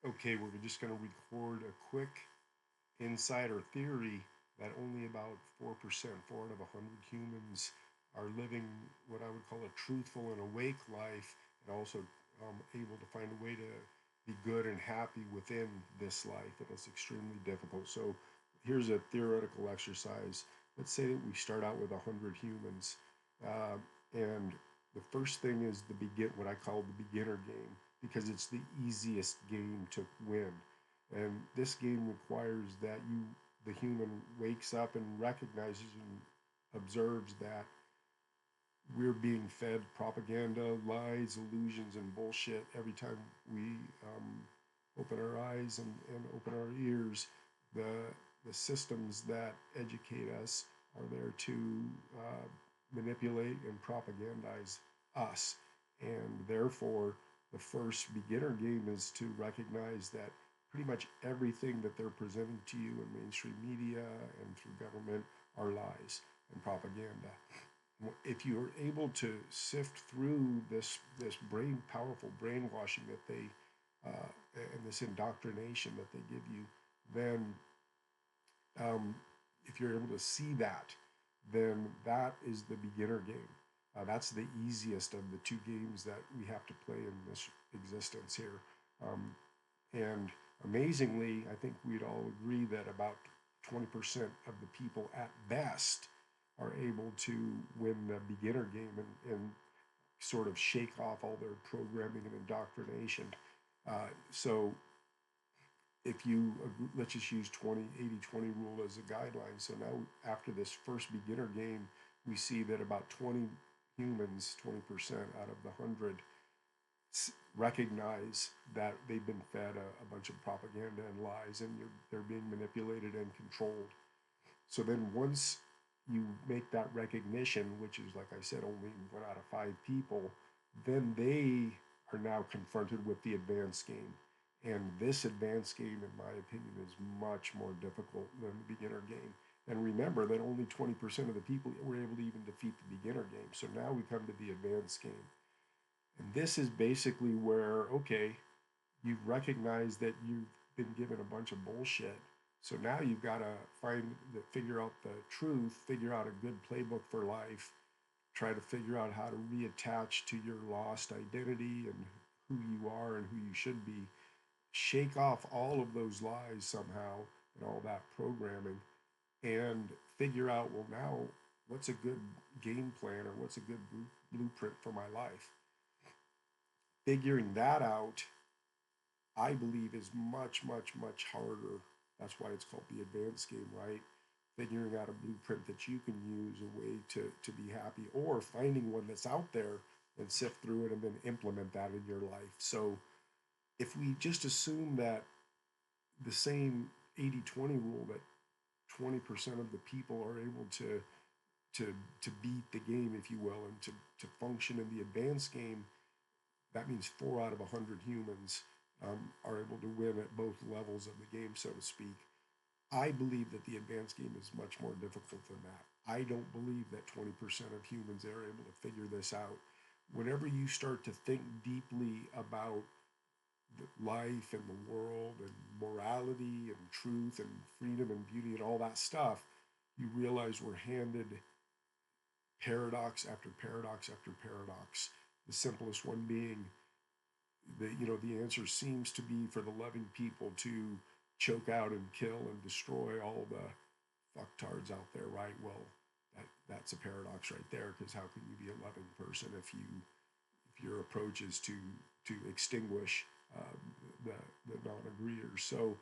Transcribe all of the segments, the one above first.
Okay, we're just going to record a quick insider theory that only about 4%, 4 out of 100 humans are living what I would call a truthful and awake life, and also able to find a way to be good and happy within this life. And it's extremely difficult. So here's a theoretical exercise. Let's say that we start out with 100 humans. Uh, and the first thing is what I call the beginner game, because it's the easiest game to win. And this game requires that the human, wakes up and recognizes and observes that we're being fed propaganda, lies, illusions, and bullshit every time we open our eyes and open our ears. The systems that educate us are there to manipulate and propagandize us. And therefore, the first beginner game is to recognize that pretty much everything that they're presenting to you in mainstream media and through government are lies and propaganda. If you're able to sift through this powerful brainwashing that they and this indoctrination that they give you, then um, if you're able to see that, then that is the beginner game. That's the easiest of the two games that we have to play in this existence here. Um, and amazingly, I think we'd all agree that about 20% of the people at best are able to win the beginner game and sort of shake off all their programming and indoctrination. So if you, let's just use 20 80 20 rule as a guideline. So now after this first beginner game, we see that about 20 humans, 20% out of the 100, recognize that they've been fed a bunch of propaganda and lies, and they're being manipulated and controlled. So then once you make that recognition, which is, like I said, only 1 out of 5 people, then they are now confronted with the advanced game. And this advanced game, in my opinion, is much more difficult than the beginner game. And remember that only 20% of the people were able to even defeat the beginner game. So now we come to the advanced game. And this is basically where, okay, you've recognized that you've been given a bunch of bullshit. So now you've got to figure out the truth, figure out a good playbook for life, try to figure out how to reattach to your lost identity and who you are and who you should be, shake off all of those lies somehow and all that programming, and figure out, well, now what's a good game plan or what's a good blueprint for my life. Figuring that out, I believe, is much, much, much harder. That's why it's called the advanced game, right? Figuring out a blueprint that you can use, a way to be happy, or finding one that's out there and sift through it and then implement that in your life. So if we just assume that the same 80-20 rule, that 20% of the people are able to beat the game, if you will, and to function in the advanced game, that means 4 out of 100 humans are able to win at both levels of the game, so to speak. I believe that the advanced game is much more difficult than that. I don't believe that 20% of humans are able to figure this out. Whenever you start to think deeply about life and the world and morality and truth and freedom and beauty and all that stuff, you realize we're handed paradox after paradox after paradox. The simplest one being the answer seems to be for the loving people to choke out and kill and destroy all the fucktards out there, right? Well, that's a paradox right there, because how can you be a loving person if your approach is to extinguish the the non-agreeers? So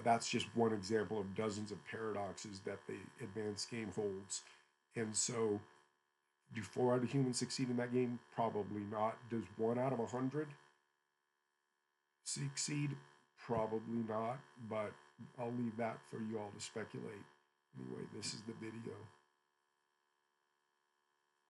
that's just one example of dozens of paradoxes that the advanced game holds. And so, do 4 out of humans succeed in that game? Probably not. Does 1 out of 100 succeed? Probably not. But I'll leave that for you all to speculate. Anyway, this is the video.